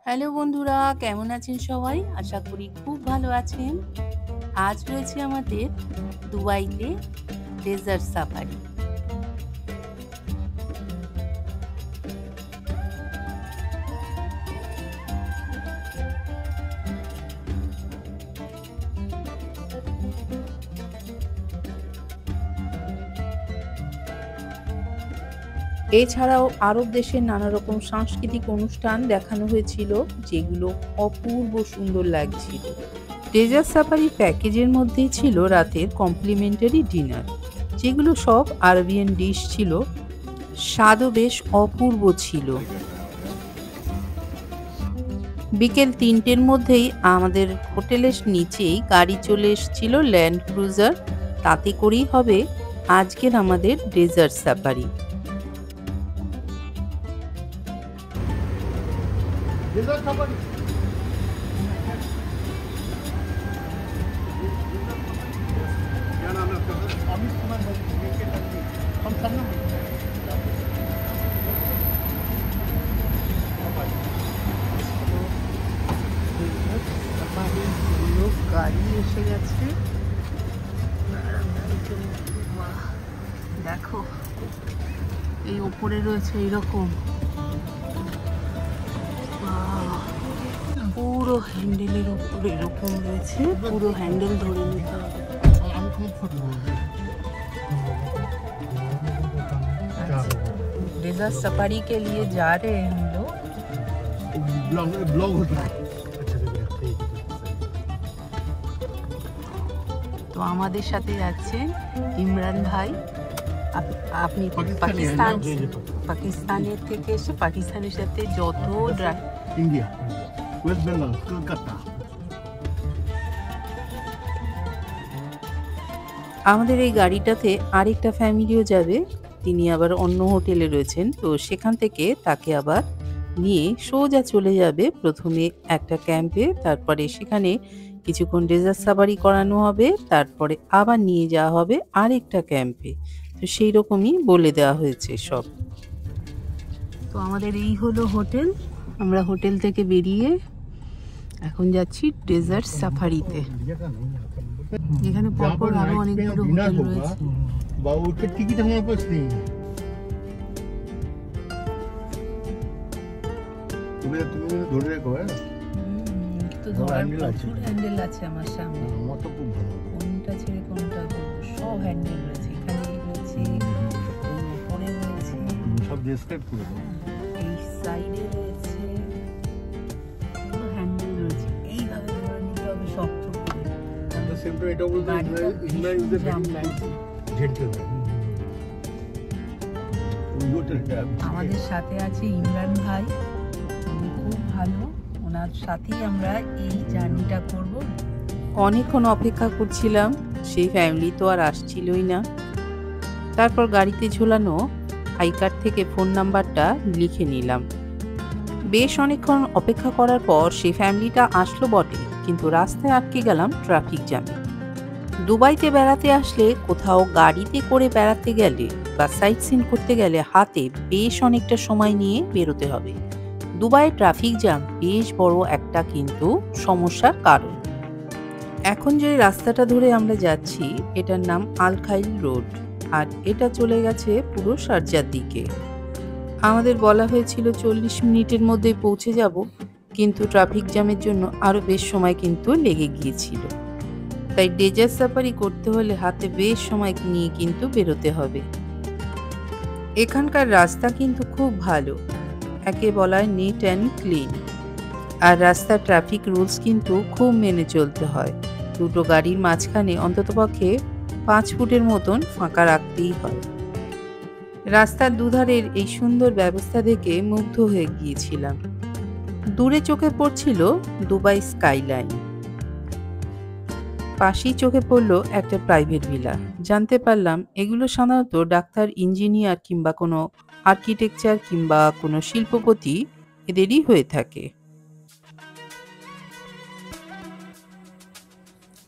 Hello বন্ধুরা, কেমন আছেন সবাই? আশা করি খুব ভালো আছেন। আজ রয়েছে আমাদের দুবাইতে ডেজার্ট সাফারি। এছাড়াও আরব দেশের নানা রকম সাংস্কৃতিক অনুষ্ঠান দেখানো হয়েছিল, যেগুলো অপূর্ব সুন্দর লাগছিল। ডেজার্ট সাফারি প্যাকেজের মধ্যেই ছিল রাতের কমপ্লিমেন্টারি ডিনার, যেগুলো সব আরবিয়ান ডিশ ছিল। স্বাদও বেশ অপূর্ব ছিল। বিকেল ৩টের মধ্যেই আমাদের হোটেলের নিচেই গাড়ি চলে এসেছিল, ল্যান্ড ক্রুজার। তাতে করেই হবে আজকের আমাদের ডেজার্ট সাফারি। গাড়ি এসে গেছে। দেখো, এই ওপরে রয়েছে এইরকম পুরো হ্যান্ডেলের উপরে এরকম রয়েছে, পুরো হ্যান্ডেল ধরে নিতে হবে। डेजर्ट सफारी के लिए जा रहे हैं हम लोग। ब्लॉग होता है। তো আমাদের সাথে যাচ্ছেন ইমরান ভাই। আপনি পাকিস্তানের থেকে এসে পাকিস্তানের সাথে যত ইন্ডিয়া, ওয়েস্ট বেঙ্গল, কলকাতা। আমাদের এই গাড়িটাতে আরেকটা ফ্যামিলিও যাবে, তিনি আবার অন্য হোটেলে রয়েছেন। তো সেখান থেকে তাকে আবার নিয়ে সোজা চলে যাবে প্রথমে একটা ক্যাম্পে, তারপরে সেখানে কিছুক্ষণ ডেজার্ট সাফারি করানো হবে, তারপরে আবার নিয়ে যাওয়া হবে আরেকটা ক্যাম্পে। তো সেই রকমই বলে দেওয়া হয়েছে সব। তো আমাদের এই হলো হোটেল। আমরা হোটেল থেকে বেরিয়ে এখন যাচ্ছি ডেজার্ট সাফারিতে। এখানে পরপর আরো অনেকগুলো হোটেল রয়েছে। বাবুকে টিকিট আমার পাস নেই। তুমি ধরে রাখো। তো ধরার প্রচুর হ্যান্ডেল আছে আমার সামনে। আমার তো খুব ভালো। কোনটা ছেড়ে কোনটা ধরবো, সব হ্যান্ডেল রয়েছে। এখানে রয়েছে, উপরে রয়েছে, সব ডেসক্রাইব করে দাও। এই সাইডে রয়েছে, পুরো হ্যান্ডেল রয়েছে। এইভাবে ধরে নিতে হবে শক্ত করে। সেন্টার এটা বলতে India is the very nice gentleman. আমাদের সাথে আছে ইমরান ভাই, উনি খুব ভালো। ওনার সাথেই আমরা এই জার্নিটা করব। অনেকক্ষণ অপেক্ষা করছিলাম, সেই ফ্যামিলি তো আর আসছিলই না। তারপর গাড়িতে ঝোলানো আই কার্ড থেকে ফোন নাম্বারটা লিখে নিলাম। বেশ অনেকক্ষণ অপেক্ষা করার পর সেই ফ্যামিলিটা আসলো বটে, কিন্তু রাস্তায় আটকে গেলাম ট্রাফিক জ্যামে। দুবাইতে বেড়াতে আসলে, কোথাও গাড়িতে করে বেড়াতে গেলে বা সাইট সিন করতে গেলে হাতে বেশ অনেকটা সময় নিয়ে বেরোতে হবে। দুবাইয়ের ট্রাফিক জ্যাম বেশ বড় একটা কিন্তু সমস্যার কারণ। এখন যে রাস্তাটা ধরে আমরা যাচ্ছি, এটার নাম আল খাইল রোড, আর এটা চলে গেছে পুরো শারজার দিকে। আমাদের বলা হয়েছিল 40 মিনিটের মধ্যে পৌঁছে যাব, কিন্তু ট্রাফিক জ্যামের জন্য আরো বেশ সময় কিন্তু লেগে গিয়েছিল। তাই ডেজার্ট সাফারি করতে হলে হাতে বেশ সময় নিয়ে কিন্তু বেরোতে হবে। এখানকার রাস্তা কিন্তু খুব ভালো, একে বলা হয় নিট অ্যান্ড ক্লিন। আর রাস্তার ট্রাফিক রুলস কিন্তু খুব মেনে চলতে হয়। দুটো গাড়ির মাঝখানে অন্ততপক্ষে 5 ফুটের মতন ফাঁকা রাখতেই হয়। রাস্তার দুধারের এই সুন্দর ব্যবস্থা দেখে মুগ্ধ হয়ে গিয়েছিলাম। দূরে চোখে পড়ছিল দুবাই স্কাইলাইন, পাশেই চোখে পড়লো একটা প্রাইভেট ভিলা। জানতে পারলাম এগুলো সাধারণত ডাক্তার, ইঞ্জিনিয়ার কিংবা কোনো আর্কিটেকচার কিংবা কোনো শিল্পপতি এদেরই হয়ে থাকে।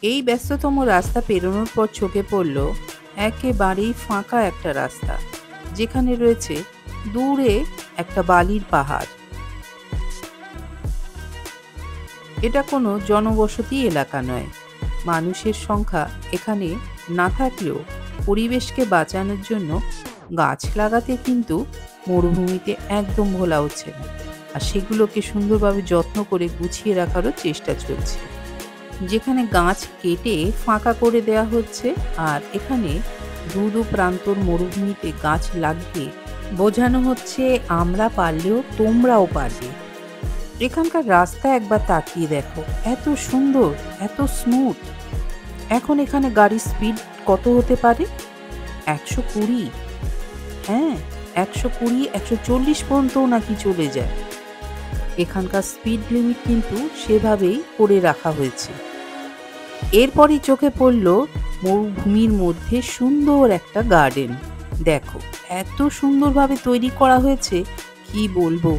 এই ব্যস্ততম রাস্তা পেরোনোর পর চোখে পড়ল একেবারেই ফাঁকা একটা রাস্তা, যেখানে রয়েছে দূরে একটা বালির পাহাড়। এটা কোনো জনবসতি এলাকা নয়। মানুষের সংখ্যা এখানে না থাকলেও পরিবেশকে বাঁচানোর জন্য গাছ লাগাতে কিন্তু মরুভূমিতে একদম ভোলা হচ্ছে না, আর সেগুলোকে সুন্দরভাবে যত্ন করে গুছিয়ে রাখারও চেষ্টা চলছে। যেখানে গাছ কেটে ফাঁকা করে দেয়া হচ্ছে, আর এখানে দু প্রান্তর মরুভূমিতে গাছ লাগিয়ে বোঝানো হচ্ছে আমরা পারলেও তোমরাও পারবে। এখানকার রাস্তা একবার তাকিয়ে দেখো, এত সুন্দর, এত স্মুথ। এখন এখানে গাড়ির স্পিড কত হতে পারে? 120, হ্যাঁ 120, 140 পর্যন্তও নাকি চলে যায়। এখানকার স্পিড লিমিট কিন্তু সেভাবেই করে রাখা হয়েছে। এরপরই চোখে পড়ল মরুভূমির মধ্যে সুন্দর একটা গার্ডেন। দেখো এত সুন্দরভাবে তৈরি করা হয়েছে, কি বলবো,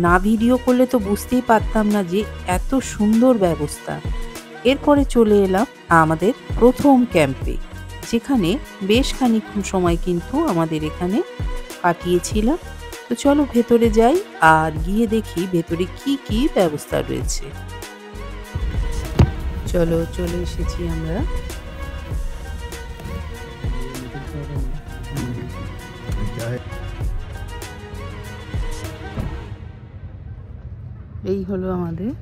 না ভিডিও করলে তো বুঝতেই পারতাম না যে এত সুন্দর ব্যবস্থা। এরপরে চলে এলাম আমাদের প্রথম ক্যাম্পে, যেখানে বেশ খানিকক্ষণ সময় কিন্তু আমাদের এখানে কাটিয়েছিলাম। তো চলো ভেতরে যাই আর গিয়ে দেখি ভেতরে কি কি ব্যবস্থা রয়েছে। চলো চলে এসেছি আমরা। এই হলো আমাদের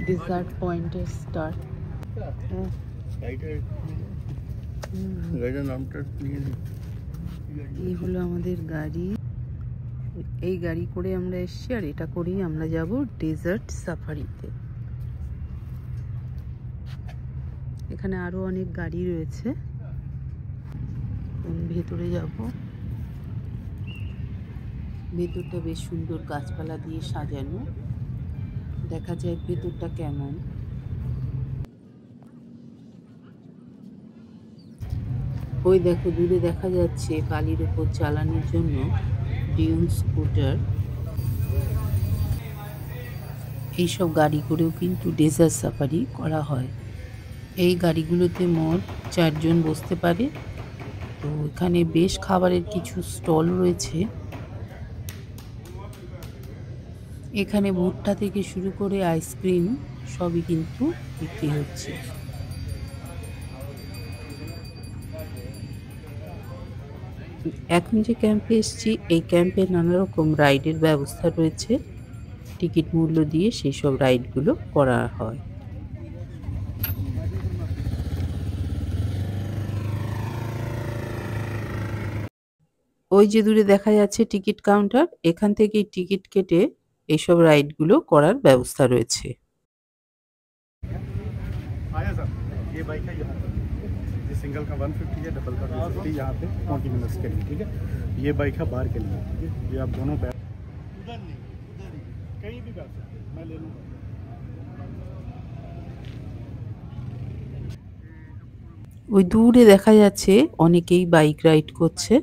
ডেজার্ট পয়েন্টের স্টার্ট। এই হলো আমাদের গাড়ি। এই গাড়ি করে আমরা এসেছি, আর এটা করেই আমরা যাব ডেজার্ট সাফারিতে। এখানে আরো অনেক গাড়ি রয়েছে, ভেতরে যাব। ভেতরটা বেশ সুন্দর গাছপালা দিয়ে সাজানো, দেখা যায় ভেতরটা কেমন। ওই দেখো দূরে দেখা যাচ্ছে বালির উপর চালানোর জন্য ডিউন স্কুটার। এইসব গাড়ি করেও কিন্তু ডেজার্ট সাফারি করা হয়। এই গাড়িগুলোতে মোট 4 জন বসতে পারে। তো এখানে বেশ খাবারের কিছু স্টল রয়েছে। এখানে ভুট্টা থেকে শুরু করে আইসক্রিম সবই কিন্তু বিক্রি হচ্ছে। এখন যে ক্যাম্পে এসেছি, এই ক্যাম্পে নানা রকম রাইডের ব্যবস্থা রয়েছে। টিকিট মূল্য দিয়ে সেই সব রাইডগুলো করা হয়। ওই যে দূরে দেখা যাচ্ছে টিকিট কাউন্টার, এখান থেকে টিকিট কেটে এইসব রাইডগুলো করার ব্যবস্থা রয়েছে। सिंगल का 150 है, डबल का 250 यहाँ पे 40 मिनट्स के लिए, ठीक है। ये बाइक है बाहर के लिए, ठीक है। ये आप दोनों बैठ उधर नहीं कहीं भी बैठ सकते, मैं ले लूँगा। ওই দূরে দেখা যাচ্ছে অনেকেই বাইক রাইড করছে।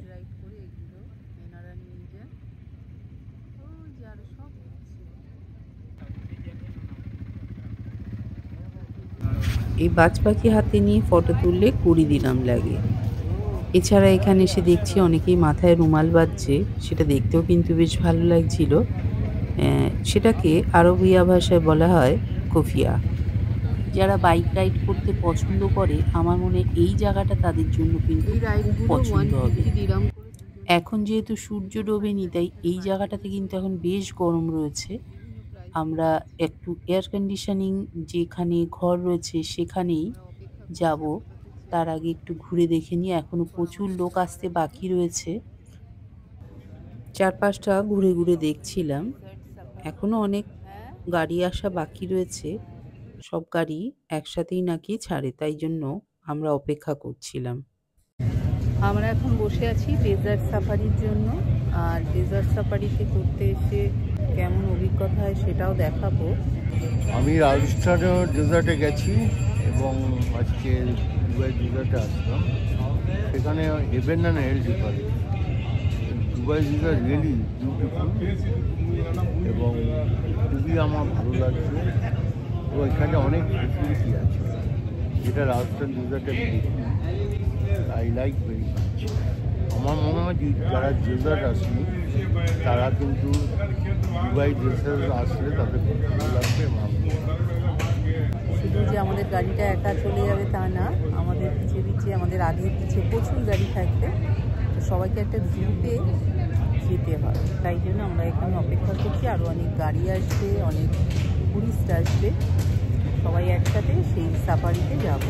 এই বাজ পাখি হাতে নিয়ে ফটো তুললে 20 দিরহাম লাগে। এছাড়া এখানে এসে দেখছি অনেকেই মাথায় রুমাল বাঁধছে, সেটা দেখতেও কিন্তু বেশ ভালো লাগছিল। সেটাকে আরবিয়া ভাষায় বলা হয় কুফিয়া। যারা বাইক রাইড করতে পছন্দ করে, আমার মনে এই জায়গাটা তাদের জন্য কিন্তু পছন্দ হবে। এখন যেহেতু সূর্য ডোবেনি, তাই এই জায়গাটাতে কিন্তু এখন বেশ গরম রয়েছে। আমরা একটু এয়ার কন্ডিশনিং যেখানে ঘর রয়েছে সেখানেই যাব। তার আগে একটু ঘুরে দেখে নিয়ে, এখনো প্রচুর লোক আসতে বাকি রয়েছে। চারপাশটা ঘুরে ঘুরে দেখছিলাম, এখনো অনেক গাড়ি আসা বাকি রয়েছে। সব গাড়ি একসাথেই নাকি ছাড়ে, তাই জন্য আমরা অপেক্ষা করছিলাম। আমরা এখন বসে আছি ডেজার্ট সাফারির জন্য, আর ডেজার্ট সাফারিতে করতে এসে কেমন অভিজ্ঞতা হয় সেটাও দেখাবো। আমি রাজস্থান ডেজার্টে গেছি এবং আজকে দুবাই ডেজার্টে আসলাম। এখানে heaven and hell different. Dubai desert really beautiful এবং খুবই আমার ভালো লাগছে। তো এখানে অনেক ফেসিলিটি আছে, যেটা রাজস্থান ডেজার্টে আই লাইক ভেরি মাচ। আমার মনে হয় যে যারা ডেজার্ট আসেনি তারা কিন্তু দুবাই ড্রেসার্স আসলে তাদের খুব ভালো লাগবে। শুধু যে আমাদের গাড়িটা একা চলে যাবে তা না, আমাদের পিছিয়ে আমাদের আগে পিছিয়ে প্রচুর গাড়ি থাকবে, তো সবাইকে একটা গ্রুপে যেতে হয়। তাই জন্য আমরা এখানে অপেক্ষা করছি, আরও অনেক গাড়ি আসবে, অনেক টুরিস্ট আসবে, সবাই একসাথে সেই সাফারিতে যাব।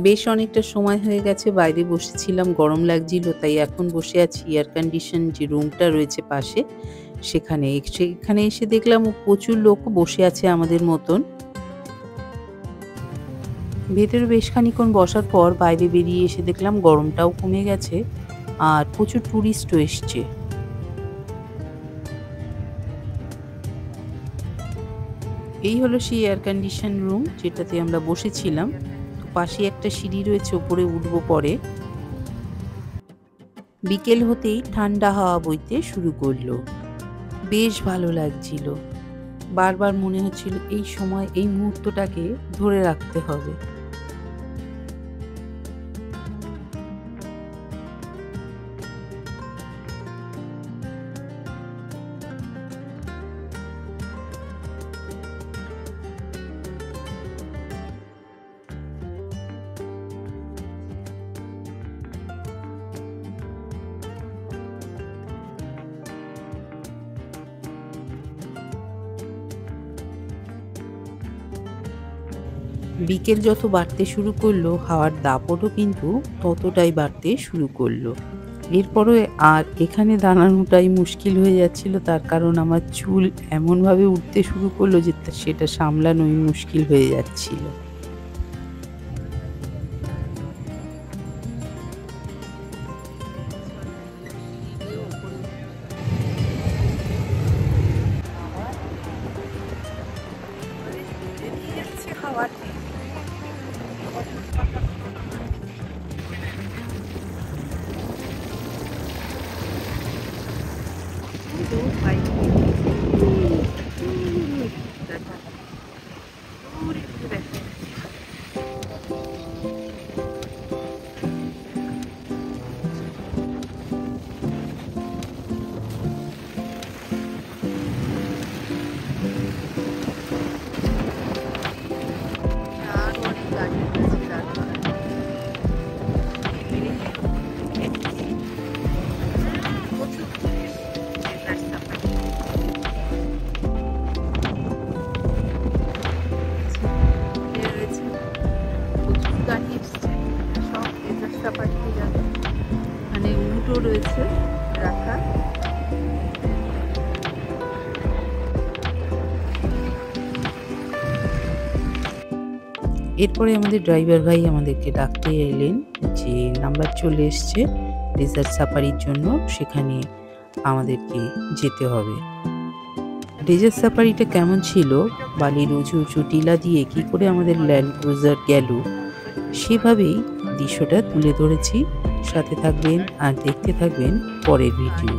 বেশ অনেকটা সময় হয়ে গেছে, বাইরে বসেছিলাম, গরম লাগছিল, তাই এখন বসে আছি এয়ার কন্ডিশন যে রুমটা রয়েছে পাশে সেখানে। সেখানে এসে দেখলাম প্রচুর লোক বসে আছে আমাদের মতন। ভেতরে বেশ খানিক্ষণ বসার পর বাইরে বেরিয়ে এসে দেখলাম গরমটাও কমে গেছে আর প্রচুর টুরিস্টও এসছে। এই হলো সেই এয়ার কন্ডিশন রুম যেটাতে আমরা বসেছিলাম। তো পাশে একটা সিঁড়ি রয়েছে, ওপরে উঠবো পরে। বিকেল হতেই ঠান্ডা হাওয়া বইতে শুরু করলো, বেশ ভালো লাগছিল। বারবার মনে হচ্ছিল এই সময় এই মুহূর্তটাকে ধরে রাখতে হবে। বিকেল যত বাড়তে শুরু করলো, হাওয়ার দাপটও কিন্তু ততটাই বাড়তে শুরু করলো। এরপরে আর এখানে দাঁড়ানোটাই মুশকিল হয়ে যাচ্ছিল, তার কারণ আমার চুল এমনভাবে উঠতে শুরু করলো যে সেটা সামলানোই মুশকিল হয়ে যাচ্ছিল। মানে উল্টো রয়েছে রাখা। এরপরে আমাদের ড্রাইভার ভাই আমাদেরকে ডাকতে এলেন যে নাম্বার চলে এসছে ডেজার্ট সাফারির জন্য, সেখানে আমাদেরকে যেতে হবে। ডেজার্ট সাফারিটা কেমন ছিল, বালির উঁচু উঁচু টিলা দিয়ে কি করে আমাদের ল্যান্ড ক্রুজার গেল, সেভাবেই দৃশ্যটা তুলে ধরেছি। সাথে থাকবেন আর দেখতে থাকবেন পরের ভিডিও।